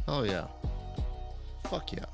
Oh, yeah. Fuck yeah.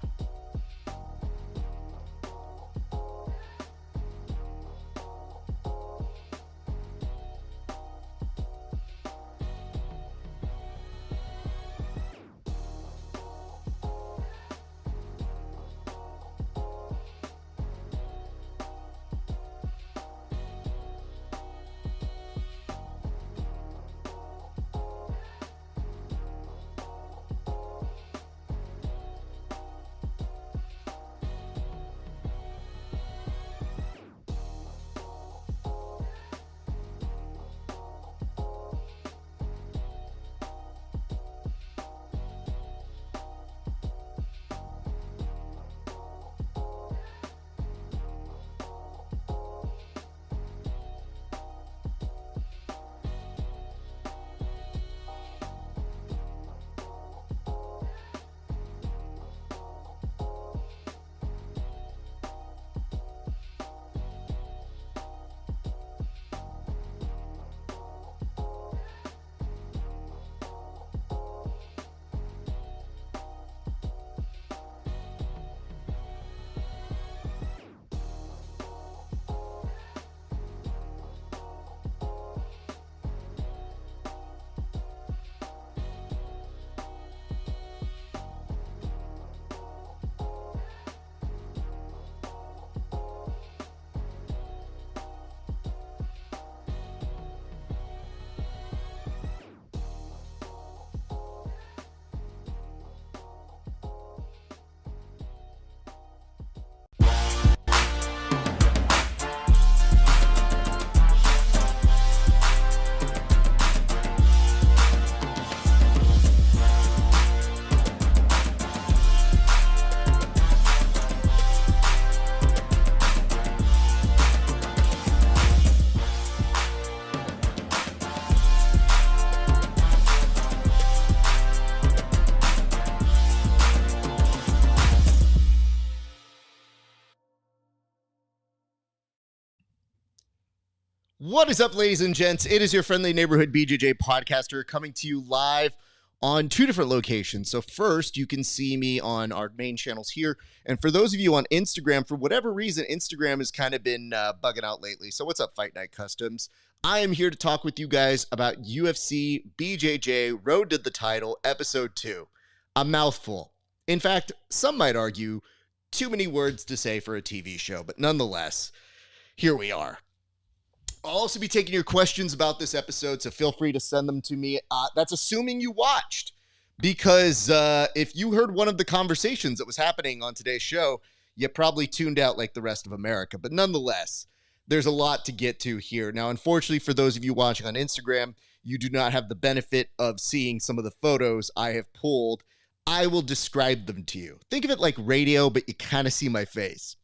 What is up, ladies and gents? It is your friendly neighborhood BJJ podcaster coming to you live on two different locations. So first, you can see me on our main channels here. And for those of you on Instagram, for whatever reason, Instagram has kind of been bugging out lately. So what's up, Fight Night Customs? I am here to talk with you guys about UFC BJJ Road to the Title, Episode 2. A mouthful. In fact, some might argue too many words to say for a TV show, but nonetheless, here we are. I'll also be taking your questions about this episode, so feel free to send them to me. That's assuming you watched, because if you heard one of the conversations that was happening on today's show, you probably tuned out like the rest of America. But nonetheless, there's a lot to get to here. Now, unfortunately, for those of you watching on Instagram, you do not have the benefit of seeing some of the photos I have pulled. I will describe them to you. Think of it like radio, but you kind of see my face.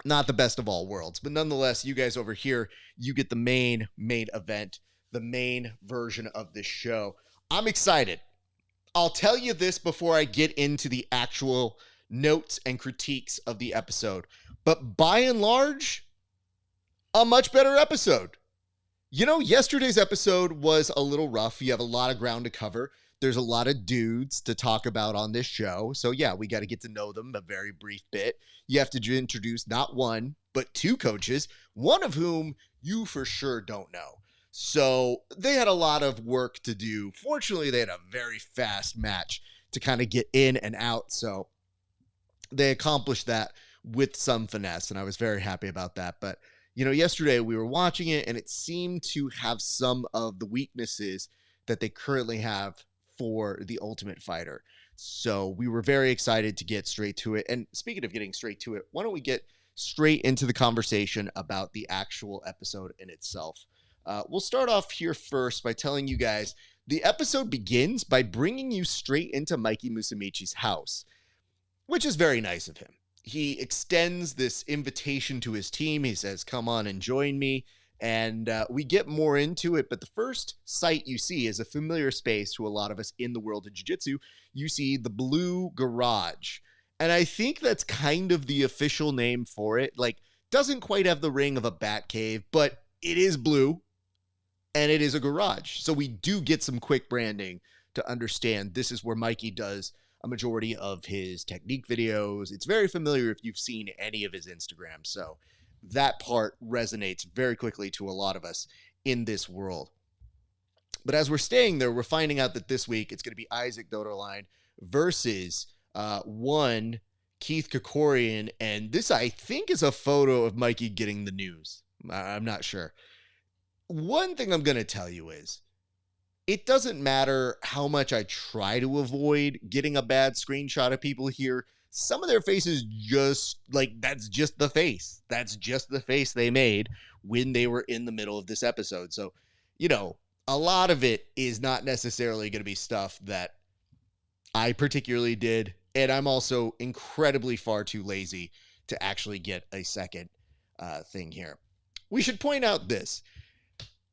Not the best of all worlds, but nonetheless, you guys over here, you get the main event, the main version of this show. I'm excited. I'll tell you this before I get into the actual notes and critiques of the episode, but by and large, a much better episode. You know, yesterday's episode was a little rough. You have a lot of ground to cover. There's a lot of dudes to talk about on this show. So yeah, we got to get to know them a very brief bit. You have to introduce not one, but two coaches, one of whom you for sure don't know. So they had a lot of work to do. Fortunately, they had a very fast match to kind of get in and out. So they accomplished that with some finesse, and I was very happy about that. But, you know, yesterday we were watching it, and it seemed to have some of the weaknesses that they currently have for the Ultimate Fighter. So we were very excited to get straight to it. And speaking of getting straight to it, why don't we get straight into the conversation about the actual episode in itself? We'll start off here first by telling you guys the episode begins by bringing you straight into Mikey Musumeci's house, which is very nice of him. He extends this invitation to his team. He says, come on and join me. And we get more into it, but the first sight you see is a familiar space to a lot of us in the world of jiu-jitsu. You see the Blue Garage. And I think that's kind of the official name for it. Like, doesn't quite have the ring of a bat cave, but it is blue, and it is a garage. So we do get some quick branding to understand this is where Mikey does a majority of his technique videos. It's very familiar if you've seen any of his Instagram. So that part resonates very quickly to a lot of us in this world. But as we're staying there, we're finding out that this week it's going to be Issac Doederlein versus one Keith Krikorian. And this, I think, is a photo of Mikey getting the news. I'm not sure. One thing I'm going to tell you is, it doesn't matter how much I try to avoid getting a bad screenshot of people here. Some of their faces just, like, that's just the face. That's just the face they made when they were in the middle of this episode. So, you know, a lot of it is not necessarily going to be stuff that I particularly did. And I'm also incredibly far too lazy to actually get a second thing here. We should point out this.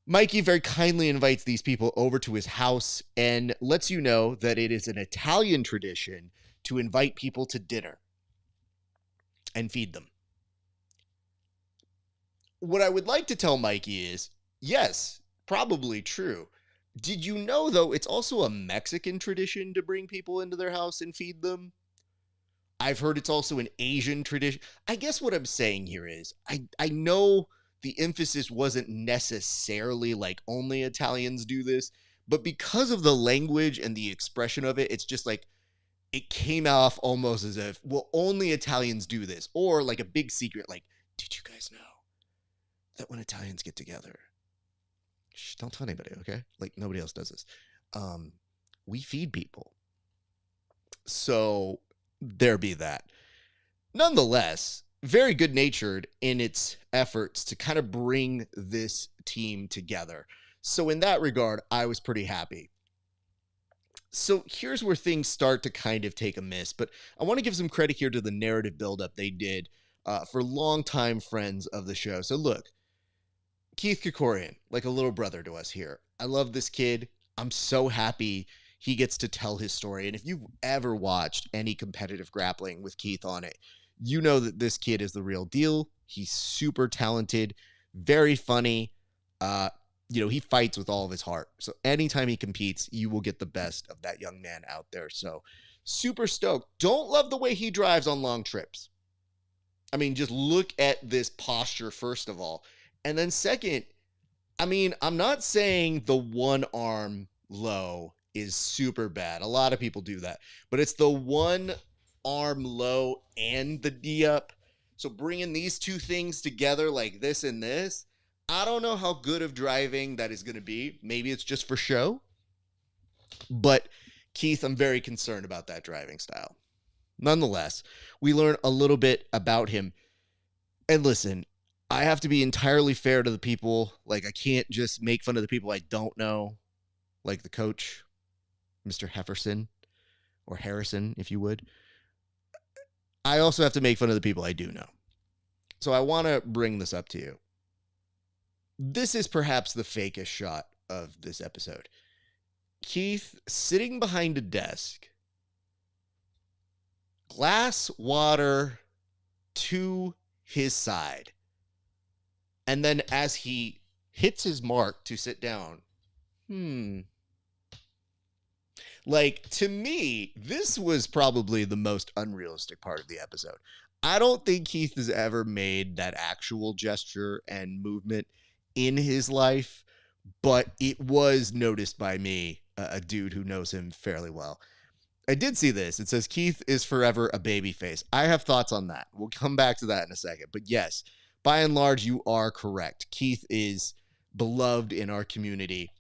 Mikey very kindly invites these people over to his house and lets you know that it is an Italian tradition to invite people to dinner and feed them. What I would like to tell Mikey is, yes, probably true. Did you know, though, it's also a Mexican tradition to bring people into their house and feed them? I've heard it's also an Asian tradition. I guess what I'm saying here is, I know the emphasis wasn't necessarily like only Italians do this, but because of the language and the expression of it, it's just like, it came off almost as if, well, only Italians do this. Or like a big secret, like, did you guys know that when Italians get together, shh, don't tell anybody, okay? Like, nobody else does this. We feed people. So there be that. Nonetheless, very good-natured in its efforts to kind of bring this team together. So in that regard, I was pretty happy. So here's where things start to kind of take a miss, but I want to give some credit here to the narrative buildup they did for longtime friends of the show. So look, Keith Krikorian, like a little brother to us here. I love this kid. I'm so happy he gets to tell his story. And if you've ever watched any competitive grappling with Keith on it, you know that this kid is the real deal. He's super talented, very funny. He fights with all of his heart. So anytime he competes, you will get the best of that young man out there. So super stoked. Don't love the way he drives on long trips. I mean, just look at this posture, first of all. And then second, I mean, I'm not saying the one arm low is super bad. A lot of people do that. But it's the one arm low and the D up. So bringing these two things together like this and this, I don't know how good of driving that is going to be. Maybe it's just for show. But Keith, I'm very concerned about that driving style. Nonetheless, we learn a little bit about him. And listen, I have to be entirely fair to the people. Like, I can't just make fun of the people I don't know, like the coach, Mr. Hefferson, or Harrison, if you would. I also have to make fun of the people I do know. So I want to bring this up to you. This is perhaps the fakest shot of this episode. Keith sitting behind a desk, glass water to his side. And then as he hits his mark to sit down, like, to me, this was probably the most unrealistic part of the episode. I don't think Keith has ever made that actual gesture and movement in his life, but it was noticed by me, a dude who knows him fairly well. I did see this. It says Keith is forever a baby face. I have thoughts on that. We'll come back to that in a second. But yes, by and large, you are correct. Keith is beloved in our community.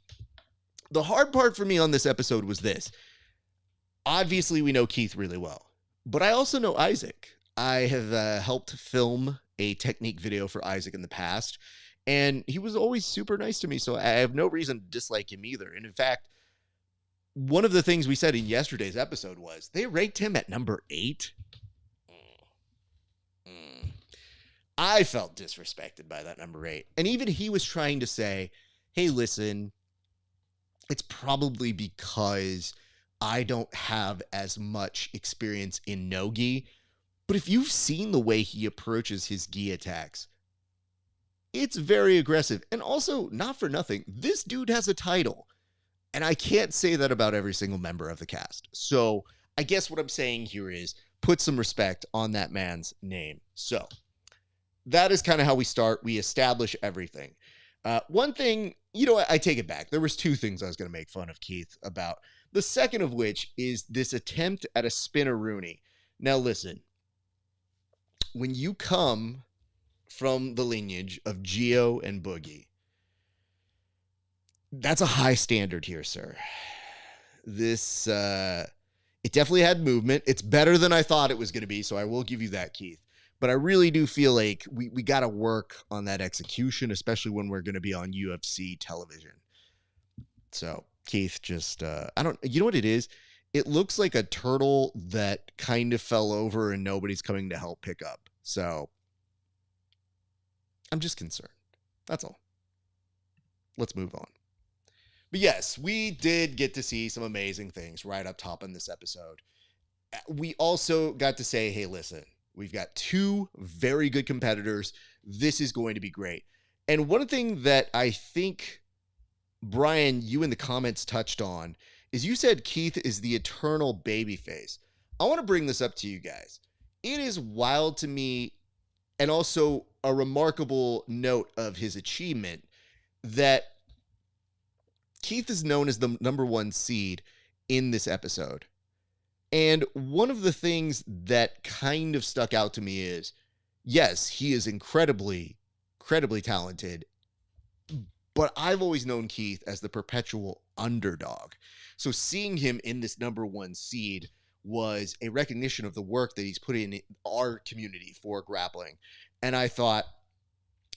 The hard part for me on this episode was this. Obviously, we know Keith really well, but I also know Issac. I have helped film a technique video for Issac in the past, and he was always super nice to me, so I have no reason to dislike him either. And in fact, one of the things we said in yesterday's episode was they ranked him at number 8. I felt disrespected by that number 8. And even he was trying to say, hey, listen, it's probably because I don't have as much experience in no-gi. But if you've seen the way he approaches his gi attacks, it's very aggressive. And also, not for nothing, this dude has a title. And I can't say that about every single member of the cast. So I guess what I'm saying here is put some respect on that man's name. So that is kind of how we start. We establish everything. One thing, I take it back. There was two things I was going to make fun of Keith about. The second of which is this attempt at a spinneroonie. Now listen, when you come from the lineage of Geo and Boogie, that's a high standard here, sir. This, it definitely had movement. It's better than I thought it was going to be, so I will give you that, Keith. But I really do feel like we got to work on that execution, especially when we're going to be on UFC television. So, Keith, just, you know what it is? It looks like a turtle that kind of fell over and nobody's coming to help pick up. So, I'm just concerned. That's all. Let's move on. But yes, we did get to see some amazing things right up top in this episode. We also got to say, hey, listen, we've got two very good competitors. This is going to be great. And one thing that I think, Brian, you in the comments touched on is you said Keith is the eternal babyface. I want to bring this up to you guys. It is wild to me, and also a remarkable note of his achievement, that Keith is known as the number one seed in this episode. And one of the things that kind of stuck out to me is, yes, he is incredibly talented, but I've always known Keith as the perpetual underdog. So seeing him in this number one seed was a recognition of the work that he's put in our community for grappling. And I thought,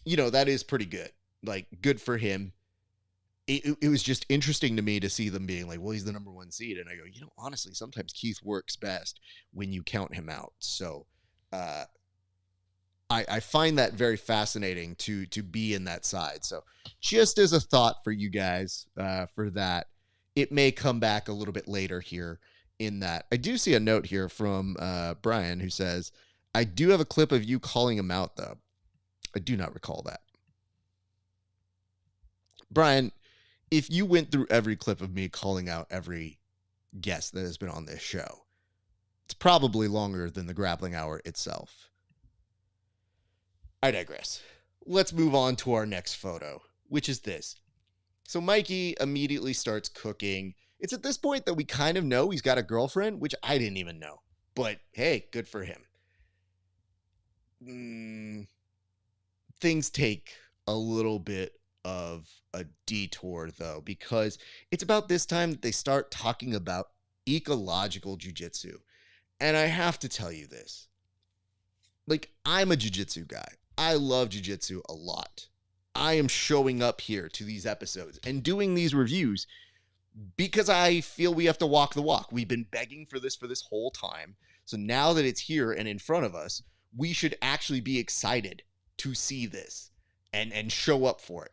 that is pretty good. Like, good for him. It was just interesting to me to see them being like, well, he's the number one seed. And I go, honestly, sometimes Keith works best when you count him out. So I find that very fascinating to be in that side. So just as a thought for you guys for that, it may come back a little bit later here in that. I do see a note here from Brian who says, I do have a clip of you calling him out, though. I do not recall that. Brian, if you went through every clip of me calling out every guest that has been on this show, it's probably longer than the grappling hour itself. I digress. Let's move on to our next photo, which is this. So Mikey immediately starts cooking. It's at this point that we kind of know he's got a girlfriend, which I didn't even know. But hey, good for him. Things take a little bit of a detour, though, because it's about this time that they start talking about ecological jiu-jitsu. And I have to tell you this. Like, I'm a jiu-jitsu guy. I love jiu-jitsu a lot. I am showing up here to these episodes and doing these reviews because I feel we have to walk the walk. We've been begging for this whole time. So now that it's here and in front of us, we should actually be excited to see this and show up for it.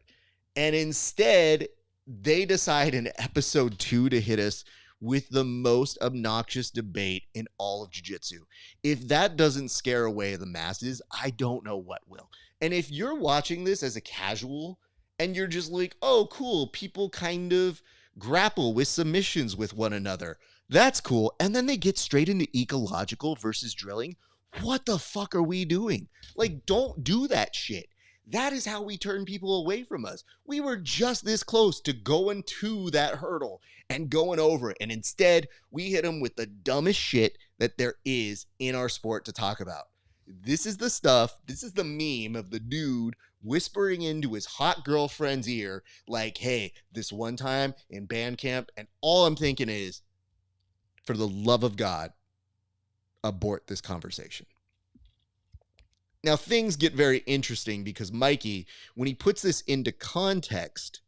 And instead, they decide in episode 2 to hit us with the most obnoxious debate in all of jiu-jitsu. If that doesn't scare away the masses, I don't know what will. And if you're watching this as a casual and you're just like, oh, cool, people kind of grapple with submissions with one another, that's cool. And then they get straight into ecological versus drilling. What the fuck are we doing? Like, don't do that shit. That is how we turn people away from us. We were just this close to going to that hurdle and going over it. And instead, we hit them with the dumbest shit that there is in our sport to talk about. This is the stuff. This is the meme of the dude whispering into his hot girlfriend's ear like, hey, this one time in band camp. And all I'm thinking is, for the love of God, abort this conversation. Now, things get very interesting because Mikey, when he puts this into context,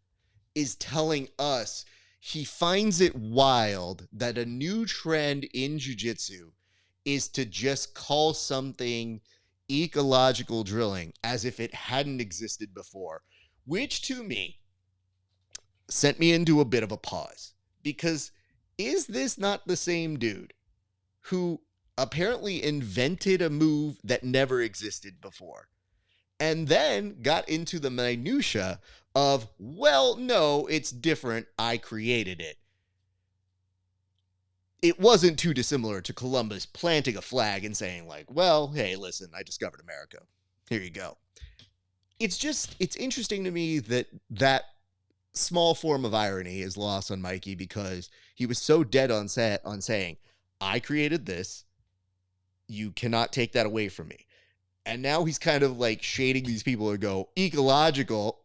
is telling us he finds it wild that a new trend in jiu-jitsu is to just call something ecological drilling as if it hadn't existed before, which to me sent me into a bit of a pause. Because is this not the same dude who apparently invented a move that never existed before? and then got into the minutia of, well, no, it's different. I created it. It wasn't too dissimilar to Columbus planting a flag and saying, like, well, hey, listen, I discovered America. Here you go. It's interesting to me that small form of irony is lost on Mikey, because he was so dead on set on saying, I created this. You cannot take that away from me. And now he's kind of like shading these people and go, ecological.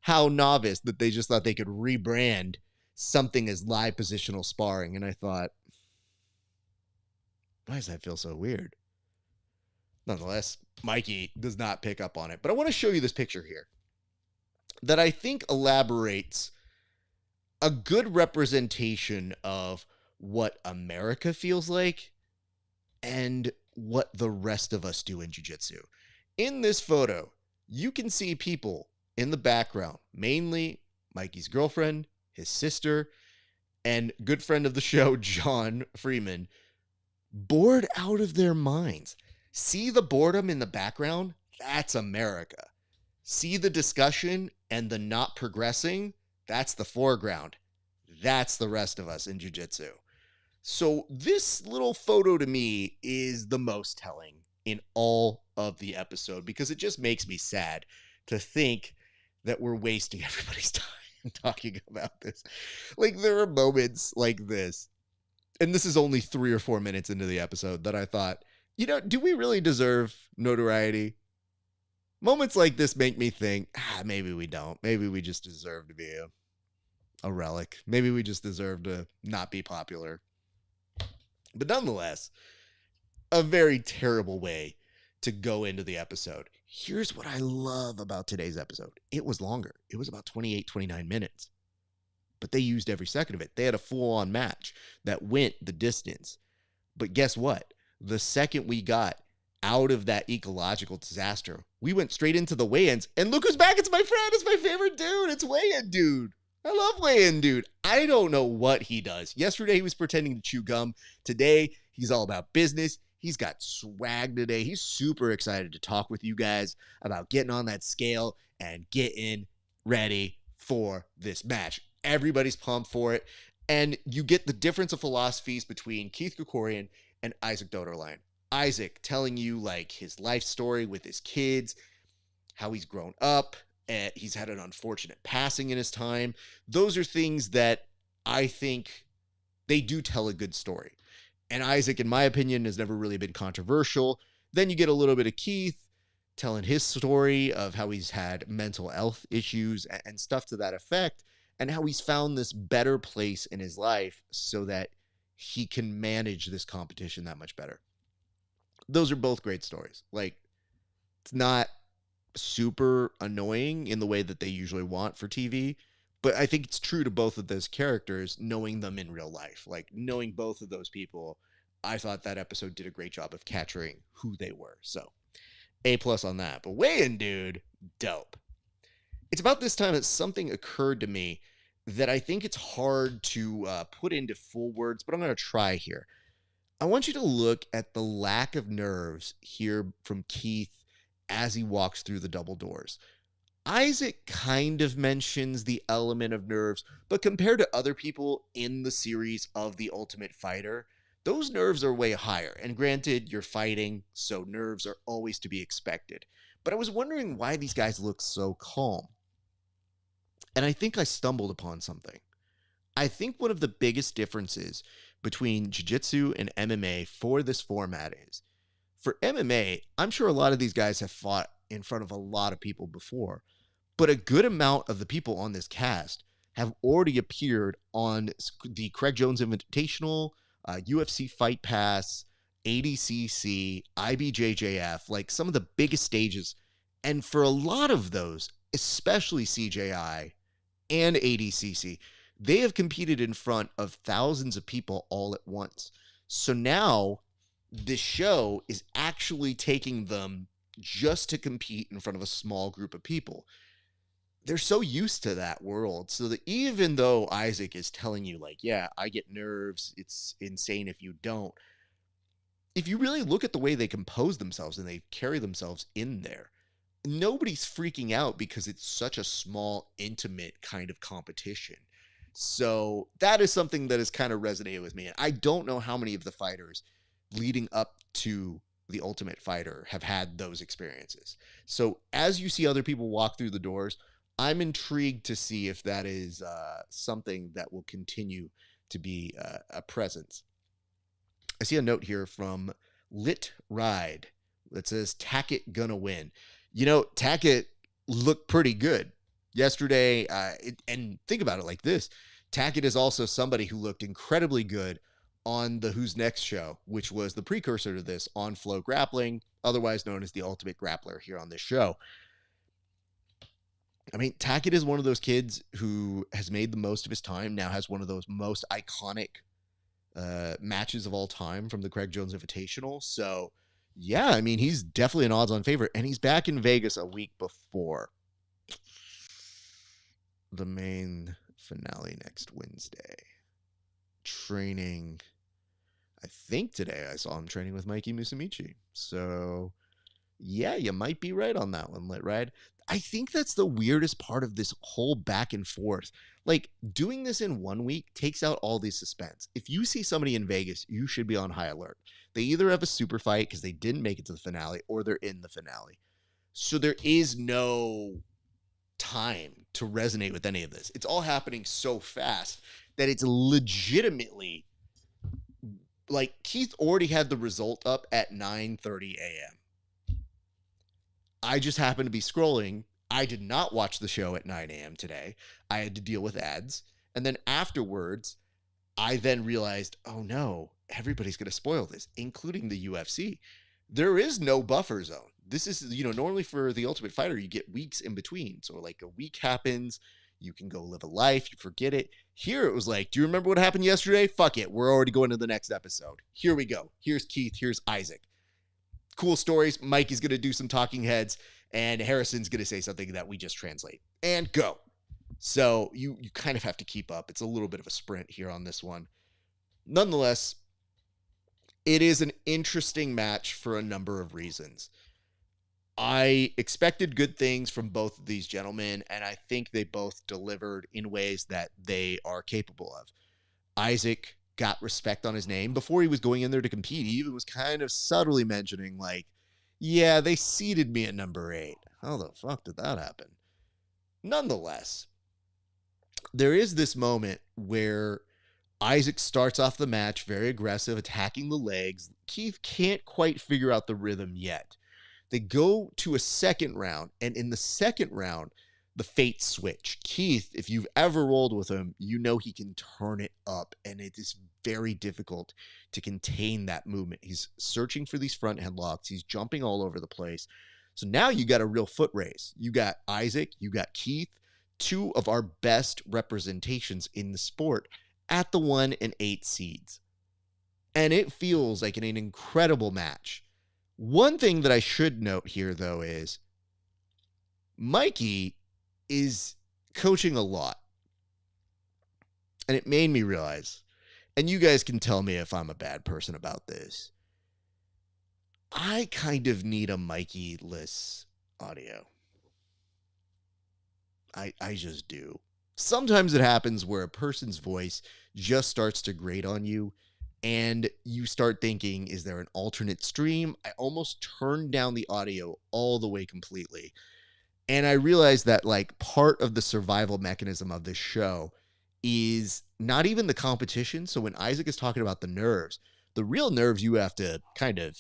How novice that they just thought they could rebrand something as live positional sparring. And I thought, why does that feel so weird? Nonetheless, Mikey does not pick up on it. But I want to show you this picture here that I think elaborates a good representation of what America feels like and what the rest of us do in jiu-jitsu. In this photo, you can see people in the background, mainly Mikey's girlfriend, his sister, and good friend of the show, John Freeman, bored out of their minds. See the boredom in the background? That's America. See the discussion and the not progressing? That's the foreground. That's the rest of us in jiu-jitsu. So this little photo to me is the most telling in all of the episode, because it just makes me sad to think that we're wasting everybody's time talking about this. Like, there are moments like this, and this is only 3 or 4 minutes into the episode, that I thought, do we really deserve notoriety? Moments like this make me think, maybe we don't. Maybe we just deserve to be a relic. Maybe we just deserve to not be popular. But nonetheless, a very terrible way to go into the episode. Here's what I love about today's episode. It was longer. It was about 28, 29 minutes. But they used every second of it. They had a full-on match that went the distance. But guess what? The second we got out of that ecological disaster, we went straight into the weigh-ins. And look who's back. It's my friend. It's my favorite dude. It's weigh-in dude. I love weigh-in dude. I don't know what he does. Yesterday, he was pretending to chew gum. Today, he's all about business. He's got swag today. He's super excited to talk with you guys about getting on that scale and getting ready for this match. Everybody's pumped for it. And you get the difference of philosophies between Keith Krikorian and Issac Doederlein. Issac telling you like his life story with his kids, how he's grown up. He's had an unfortunate passing in his time. Those are things that I think they do tell a good story. And Issac, in my opinion, has never really been controversial. Then you get a little bit of Keith telling his story of how he's had mental health issues and stuff to that effect, and how he's found this better place in his life so that he can manage this competition that much better. Those are both great stories. Like, it's not super annoying in the way that they usually want for TV, but I think it's true to both of those characters, knowing them in real life. Like, knowing both of those people, I thought that episode did a great job of capturing who they were. So, A+ on that. But weigh-in dude, dope. It's about this time that something occurred to me that I think it's hard to put into full words, but I'm going to try here. I want you to look at the lack of nerves here from Keith as he walks through the double doors. Issac kind of mentions the element of nerves, but compared to other people in the series of The Ultimate Fighter, those nerves are way higher. And granted, you're fighting, so nerves are always to be expected. But I was wondering why these guys look so calm. And I think I stumbled upon something. I think one of the biggest differences between jiu-jitsu and MMA for this format is, for MMA, I'm sure a lot of these guys have fought in front of a lot of people before, but a good amount of the people on this cast have already appeared on the Craig Jones Invitational, UFC Fight Pass, ADCC, IBJJF, like some of the biggest stages. And for a lot of those, especially CJI and ADCC, they have competed in front of thousands of people all at once. So now this show is actually taking them just to compete in front of a small group of people. They're so used to that world, so that even though Issac is telling you, like, yeah, I get nerves, it's insane if you don't, if you really look at the way they compose themselves and they carry themselves in there, nobody's freaking out because it's such a small, intimate kind of competition. So that is something that has kind of resonated with me. And I don't know how many of the fighters leading up to the Ultimate Fighter have had those experiences. So as you see other people walk through the doors, I'm intrigued to see if that is something that will continue to be a presence. I see a note here from Lit Ride that says Tackett gonna win. Tackett looked pretty good yesterday. And think about it like this. Tackett is also somebody who looked incredibly good on the Who's Next show, which was the precursor to this on Flow Grappling, otherwise known as the Ultimate Grappler here on this show. I mean, Tackett is one of those kids who has made the most of his time, now has one of those most iconic matches of all time from the Craig Jones Invitational. So, yeah, I mean, he's definitely an odds-on favorite, and he's back in Vegas a week before the main finale next Wednesday. Training, I think today I saw him training with Mikey Musumeci. So, yeah, you might be right on that one, Lit Ride. I think that's the weirdest part of this whole back and forth. Like, doing this in 1 week takes out all the suspense. If you see somebody in Vegas, you should be on high alert. They either have a super fight because they didn't make it to the finale, or they're in the finale. So there is no time to resonate with any of this. It's all happening so fast that it's legitimately, like, Keith already had the result up at 9:30 a.m. I just happened to be scrolling. I did not watch the show at 9 a.m. today. I had to deal with ads. And then afterwards, I then realized, oh no, everybody's going to spoil this, including the UFC. There is no buffer zone. This is, normally for the Ultimate Fighter, you get weeks in between. So like a week happens, you can go live a life, you forget it. Here it was like, do you remember what happened yesterday? Fuck it. We're already going to the next episode. Here we go. Here's Keith. Here's Issac. Cool stories. Mikey's going to do some talking heads, and Harrison's going to say something that we just translate. And go. So you kind of have to keep up. It's a little bit of a sprint here on this one. Nonetheless, it is an interesting match for a number of reasons. I expected good things from both of these gentlemen, and I think they both delivered in ways that they are capable of. Issac got respect on his name. Before he was going in there to compete, he even was kind of subtly mentioning, like, yeah, they seated me at number 8. How the fuck did that happen? Nonetheless, there is this moment where Issac starts off the match very aggressive, attacking the legs. Keith can't quite figure out the rhythm yet. They go to a second round, and in the second round, the fates switch. Keith, if you've ever rolled with him, you know he can turn it up, and it is very difficult to contain that movement. He's searching for these front headlocks. He's jumping all over the place. So now you got a real foot race. You got Issac, you got Keith, two of our best representations in the sport at the 1 and 8 seeds. And it feels like an incredible match. One thing that I should note here, though, is Mikey is coaching a lot. And it made me realize, and you guys can tell me if I'm a bad person about this, I kind of need a Mikey-less audio. I just do. Sometimes it happens where a person's voice just starts to grate on you, and you start thinking, is there an alternate stream? I almost turned down the audio all the way completely. And I realized that, like, part of the survival mechanism of this show is not even the competition. So when Issac is talking about the nerves, the real nerves you have to kind of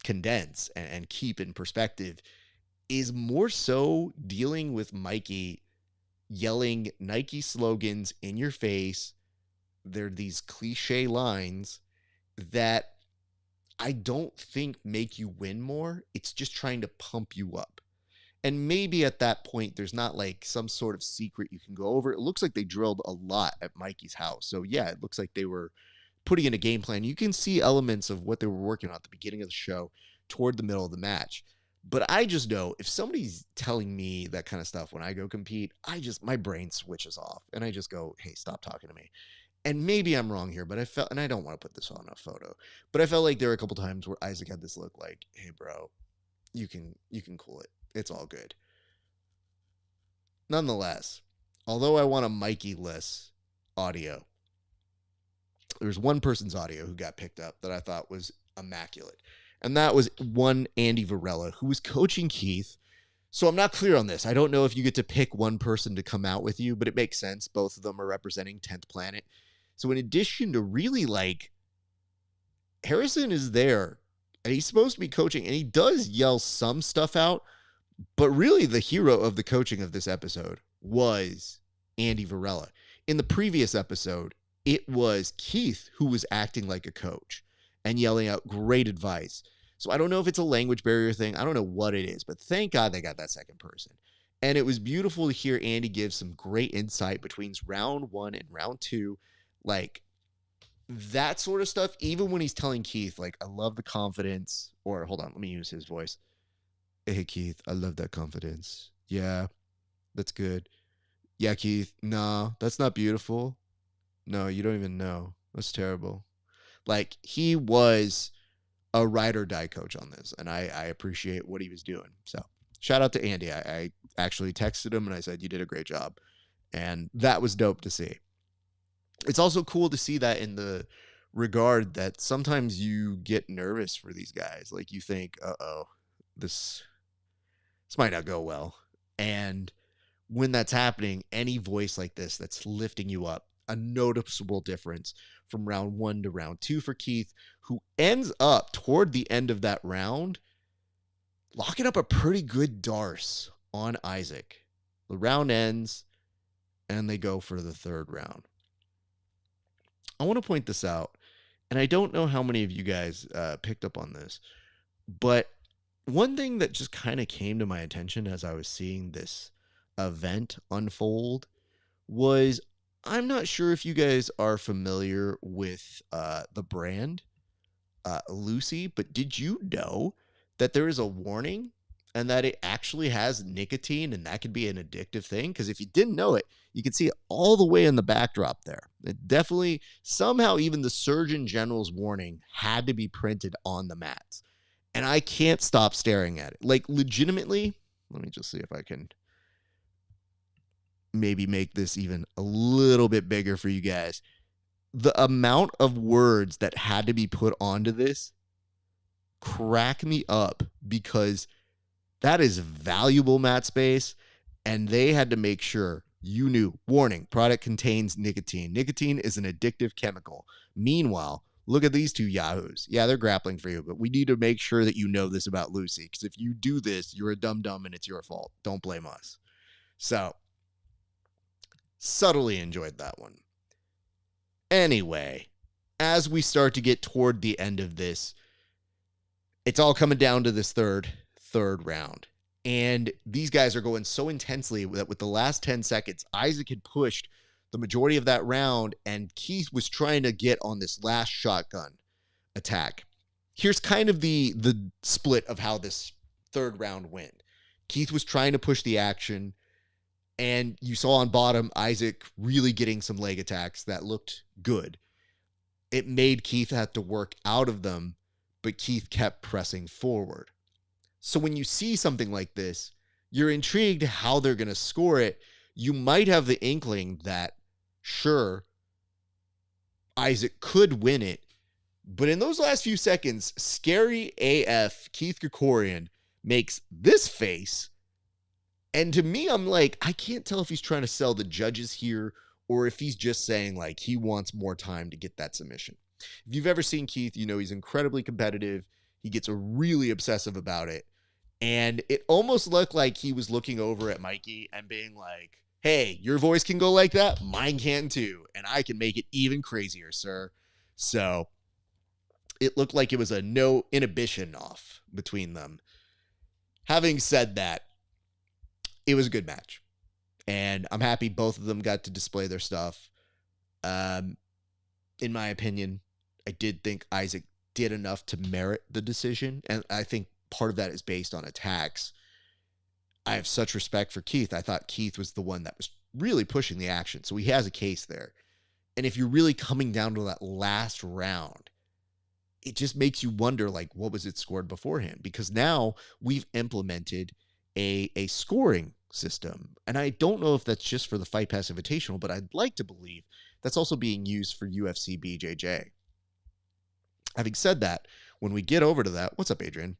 condense and keep in perspective is more so dealing with Mikey yelling Nike slogans in your face. They're these cliche lines that I don't think make you win more. It's just trying to pump you up. And maybe at that point, there's not like some sort of secret you can go over. It looks like they drilled a lot at Mikey's house. So yeah, it looks like they were putting in a game plan. You can see elements of what they were working on at the beginning of the show toward the middle of the match. But I just know if somebody's telling me that kind of stuff when I go compete, my brain switches off and I just go, hey, stop talking to me. And maybe I'm wrong here, but I felt, and I don't want to put this on a photo, but I felt like there were a couple times where Issac had this look like, hey bro, you can cool it. It's all good. Nonetheless, although I want a Mikey-less audio, there's one person's audio who got picked up that I thought was immaculate. And that was one Andy Varela, who was coaching Keith. So I'm not clear on this. I don't know if you get to pick one person to come out with you, but it makes sense. Both of them are representing 10th Planet. So in addition to really Harrison is there and he's supposed to be coaching and he does yell some stuff out, but really the hero of the coaching of this episode was Andy Varela. In the previous episode, it was Keith who was acting like a coach and yelling out great advice. So I don't know if it's a language barrier thing. I don't know what it is, but thank God they got that second person. And it was beautiful to hear Andy give some great insight between round 1 and round 2. That sort of stuff, even when he's telling Keith, I love the confidence, or hold on, let me use his voice. Hey, Keith, I love that confidence. Yeah, that's good. Yeah, Keith, no, that's not beautiful. No, you don't even know. That's terrible. He was a ride or die coach on this, and I appreciate what he was doing. So shout out to Andy. I actually texted him and I said, you did a great job. And that was dope to see. It's also cool to see that in the regard that sometimes you get nervous for these guys. You think, this might not go well. And when that's happening, any voice like this that's lifting you up, a noticeable difference from round 1 to round 2 for Keith, who ends up toward the end of that round locking up a pretty good Darce on Issac. The round ends and they go for the third round. I want to point this out, and I don't know how many of you guys picked up on this, but one thing that just kind of came to my attention as I was seeing this event unfold was, I'm not sure if you guys are familiar with the brand Lucy, but did you know that there is a warning and that it actually has nicotine and that could be an addictive thing? Because if you didn't know it, you can see it all the way in the backdrop there. It definitely, somehow even the Surgeon General's warning had to be printed on the mats. And I can't stop staring at it. Legitimately, let me just see if I can maybe make this even a little bit bigger for you guys. The amount of words that had to be put onto this crack me up, because that is valuable mat space, and they had to make sure you knew, warning, product contains nicotine. Nicotine is an addictive chemical. Meanwhile, look at these two yahoos. Yeah, they're grappling for you, but we need to make sure that you know this about Lucy, because if you do this, you're a dum-dum and it's your fault. Don't blame us. So, subtly enjoyed that one. Anyway, as we start to get toward the end of this, it's all coming down to this third round. And these guys are going so intensely that with the last 10 seconds, Issac had pushed the majority of that round, and Keith was trying to get on this last shotgun attack. Here's kind of the split of how this third round went. Keith was trying to push the action, and you saw on bottom Issac really getting some leg attacks that looked good. It made Keith have to work out of them, but Keith kept pressing forward. So when you see something like this, you're intrigued how they're going to score it. You might have the inkling that, sure, Issac could win it, but in those last few seconds, scary AF Keith Krikorian makes this face. And to me, I'm like, I can't tell if he's trying to sell the judges here or if he's just saying he wants more time to get that submission. If you've ever seen Keith, you know he's incredibly competitive. He gets really obsessive about it. And it almost looked like he was looking over at Mikey and being like, hey, your voice can go like that. Mine can too. And I can make it even crazier, sir. So it looked like it was a no inhibition off between them. Having said that, it was a good match. And I'm happy both of them got to display their stuff. In my opinion, I did think Issac did enough to merit the decision. And I think part of that is based on attacks. I have such respect for Keith. I thought Keith was the one that was really pushing the action. So he has a case there. And if you're really coming down to that last round, it just makes you wonder, what was it scored beforehand? Because now we've implemented a scoring system. And I don't know if that's just for the Fight Pass Invitational, but I'd like to believe that's also being used for UFC BJJ. Having said that, when we get over to that, what's up, Adrian?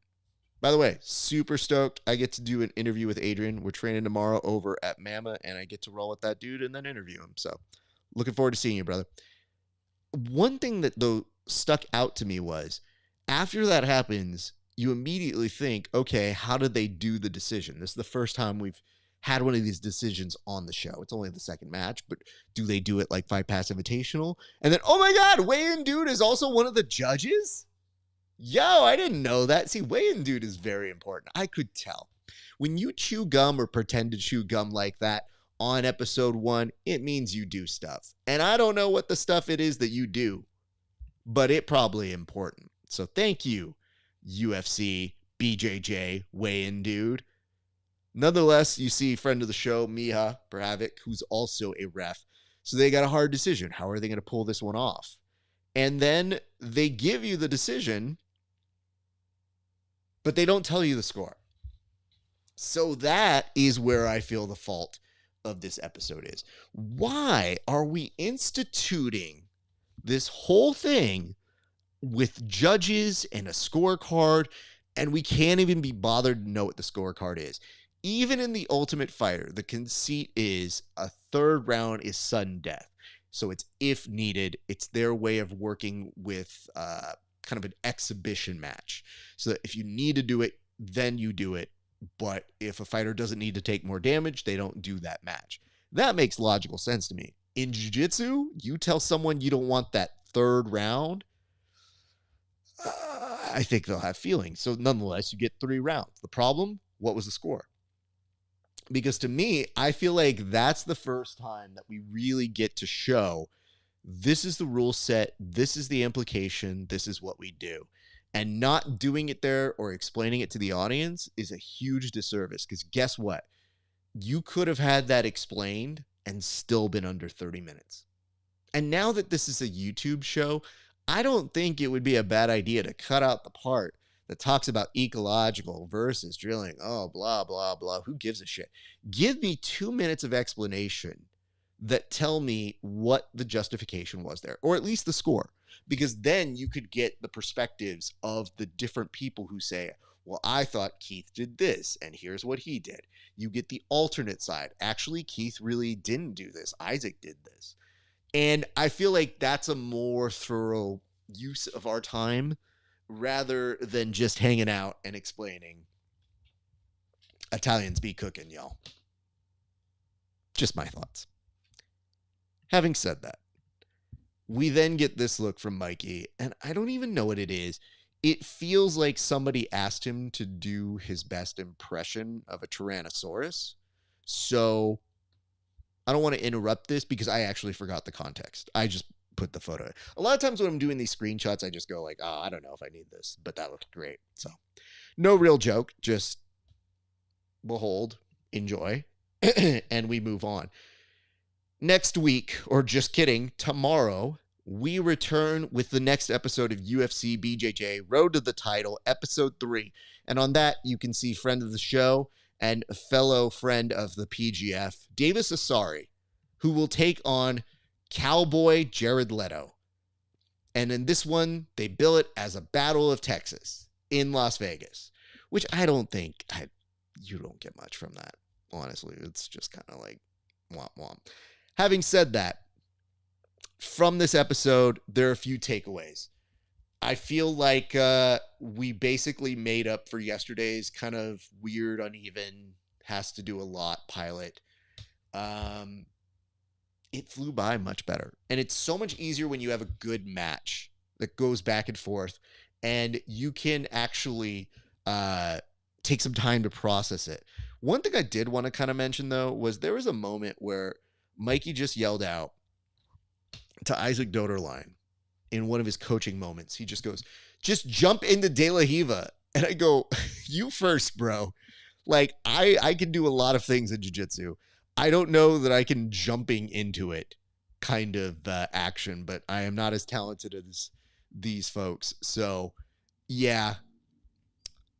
By the way, super stoked. I get to do an interview with Adrian. We're training tomorrow over at Mama, and I get to roll with that dude and then interview him. So looking forward to seeing you, brother. One thing that, though, stuck out to me was after that happens, you immediately think, okay, how did they do the decision? This is the first time we've had one of these decisions on the show. It's only the second match, but do they do it like Fight Pass Invitational? And then, oh my God, Weigh-In Dude is also one of the judges? Yo, I didn't know that. See, Weigh-In Dude is very important. I could tell. When you chew gum or pretend to chew gum like that on episode 1, it means you do stuff. And I don't know what the stuff it is that you do, but it probably important. So thank you, UFC BJJ Weigh-In Dude. Nonetheless, you see friend of the show, Miha Bravovic, who's also a ref. So they got a hard decision. How are they going to pull this one off? And then they give you the decision, but they don't tell you the score. So that is where I feel the fault of this episode is. Why are we instituting this whole thing with judges and a scorecard, and we can't even be bothered to know what the scorecard is? Even in The Ultimate Fighter, the conceit is a third round is sudden death. So it's if needed. It's their way of working with kind of an exhibition match. So that if you need to do it, then you do it. But if a fighter doesn't need to take more damage, they don't do that match. That makes logical sense to me. In jiu-jitsu, you tell someone you don't want that third round, I think they'll have feelings. So nonetheless, you get 3 rounds. The problem, what was the score? Because to me, I feel like that's the first time that we really get to show this is the rule set, this is the implication, this is what we do. And not doing it there or explaining it to the audience is a huge disservice. Because guess what? You could have had that explained and still been under 30 minutes. And now that this is a YouTube show, I don't think it would be a bad idea to cut out the part that talks about ecological versus drilling. Oh, blah, blah, blah. Who gives a shit? Give me 2 minutes of explanation that tell me what the justification was there, or at least the score, because then you could get the perspectives of the different people who say, well, I thought Keith did this, and here's what he did. You get the alternate side. Actually, Keith really didn't do this. Isaac did this. And I feel like that's a more thorough use of our time rather than just hanging out and explaining Italians be cooking, y'all. Just my thoughts. Having said that, we then get this look from Mikey, and I don't even know what it is. It feels like somebody asked him to do his best impression of a Tyrannosaurus. So I don't want to interrupt this because I actually forgot the context. I just put the photo. A lot of times when I'm doing these screenshots, I just go like, oh, I don't know if I need this, but that looked great. So no real joke, just behold, enjoy, and we move on. Next week, or just kidding, tomorrow, we return with the next episode of UFC BJJ, Road to the Title, Episode 3. And on that, you can see friend of the show and fellow friend of the PGF, Davis Asari, who will take on Cowboy Jared Leto. And in this one, they bill it as a Battle of Texas in Las Vegas, which I don't think, you don't get much from that, honestly. It's just kind of like, womp womp. Having said that, from this episode, there are a few takeaways. I feel like we basically made up for yesterday's kind of weird, uneven, has to do a lot pilot. It flew by much better. And it's so much easier when you have a good match that goes back and forth, and you can actually take some time to process it. One thing I did want to kind of mention, though, was there was a moment where Mikey just yelled out to Isaac Doederlein in one of his coaching moments. He just goes, just jump into De La Riva. And I go, you first, bro. Like, I can do a lot of things in jiu-jitsu. I don't know that I can jumping into it kind of action, but I am not as talented as these folks. So, yeah,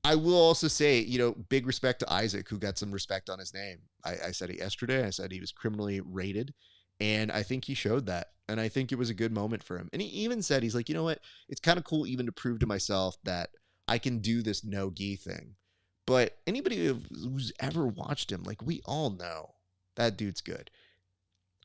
I will also say, big respect to Isaac, who got some respect on his name. I said it yesterday. I said he was criminally rated, and I think he showed that. And I think it was a good moment for him. And he even said, he's like, you know what? It's kind of cool even to prove to myself that I can do this no-gi thing. But anybody who's ever watched him, like, we all know that dude's good.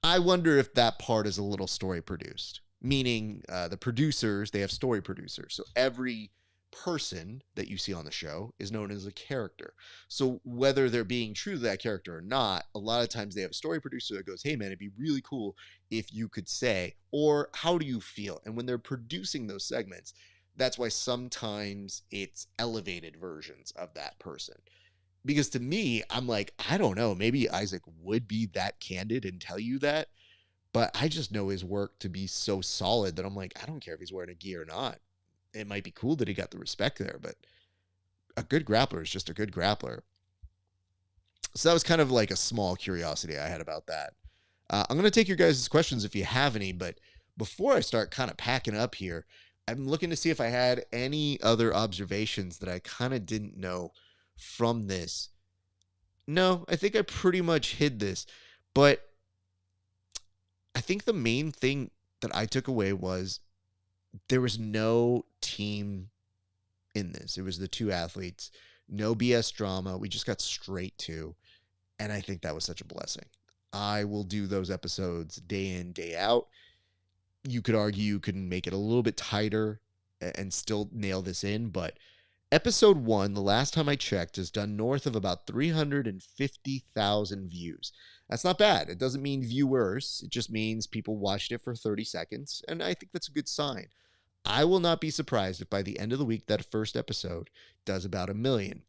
I wonder if that part is a little story produced, meaning the producers, they have story producers. So every person that you see on the show is known as a character. So whether they're being true to that character or not, a lot of times they have a story producer that goes, hey man, it'd be really cool if you could say, or how do you feel? And when they're producing those segments, that's why sometimes it's elevated versions of that person. Because to me, I'm like, I don't know, maybe Isaac would be that candid and tell you that, but I just know his work to be so solid that I'm like, I don't care if he's wearing a gi or not. It might be cool that he got the respect there, but a good grappler is just a good grappler. So that was kind of like a small curiosity I had about that. I'm going to take your guys' questions if you have any, but before I start kind of packing up here, I'm looking to see if I had any other observations that I kind of didn't know from this. No, I think I pretty much hid this, but I think the main thing that I took away was there was no team in this. It was the two athletes, no BS drama. We just got straight to, and I think that was such a blessing. I will do those episodes day in, day out. You could argue you could make it a little bit tighter and still nail this in, but episode 1, the last time I checked, is done north of about 350,000 views. That's not bad. It doesn't mean viewers. It just means people watched it for 30 seconds, and I think that's a good sign. I will not be surprised if by the end of the week that first episode does about 1 million.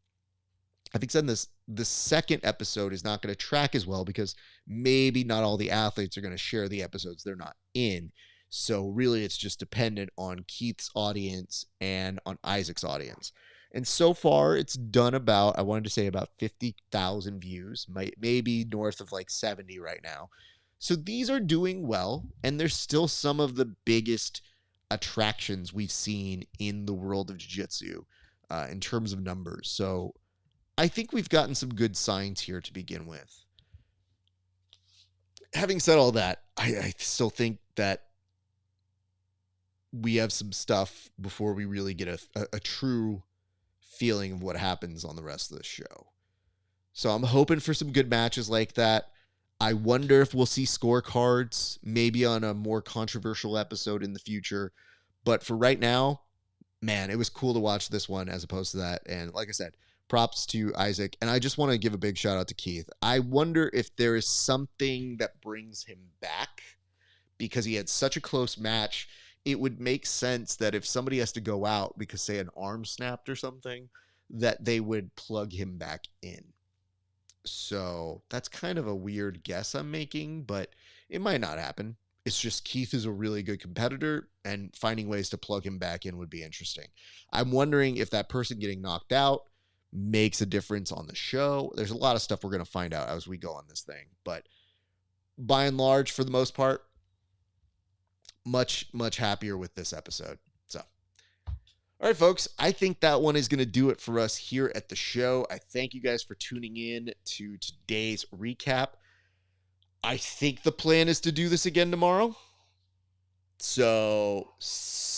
I think the second episode is not going to track as well because maybe not all the athletes are going to share the episodes they're not in. So really it's just dependent on Keith's audience and on Isaac's audience. And so far it's done about, I wanted to say about 50,000 views, maybe north of like 70 right now. So these are doing well, and they're still some of the biggest attractions we've seen in the world of jiu-jitsu in terms of numbers. So I think we've gotten some good signs here to begin with. Having said all that, I still think that we have some stuff before we really get a true feeling of what happens on the rest of the show. So I'm hoping for some good matches like that. I wonder if we'll see scorecards, maybe on a more controversial episode in the future. But for right now, man, it was cool to watch this one as opposed to that. And like I said, props to Isaac. And I just want to give a big shout out to Keith. I wonder if there is something that brings him back because he had such a close match. It would make sense that if somebody has to go out because, say, an arm snapped or something, that they would plug him back in. So that's kind of a weird guess I'm making, but it might not happen. It's just Keith is a really good competitor, and finding ways to plug him back in would be interesting. I'm wondering if that person getting knocked out makes a difference on the show. There's a lot of stuff we're going to find out as we go on this thing. But by and large, for the most part, much happier with this episode. So, all right, folks, I think that one is going to do it for us here at the show. I thank you guys for tuning in to today's recap. I think the plan is to do this again tomorrow. So,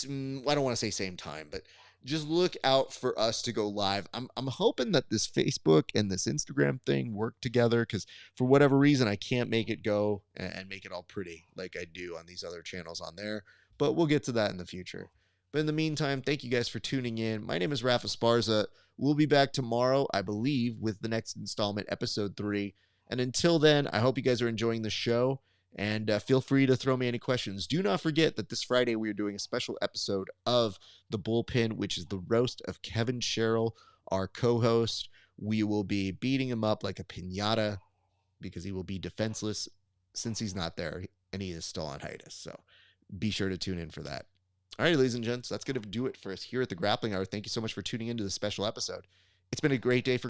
I don't want to say same time, but just look out for us to go live. I'm hoping that this Facebook and this Instagram thing work together because for whatever reason, I can't make it go and make it all pretty like I do on these other channels on there. But we'll get to that in the future. But in the meantime, thank you guys for tuning in. My name is Rafa Esparza. We'll be back tomorrow, I believe, with the next installment, episode 3. And until then, I hope you guys are enjoying the show. And feel free to throw me any questions. Do not forget that this Friday we are doing a special episode of The Bullpen, which is the roast of Kevin Sherrill, our co-host. We will be beating him up like a piñata because he will be defenseless since he's not there and he is still on hiatus. So be sure to tune in for that. All right, ladies and gents, that's going to do it for us here at the Grappling Hour. Thank you so much for tuning into this special episode. It's been a great day for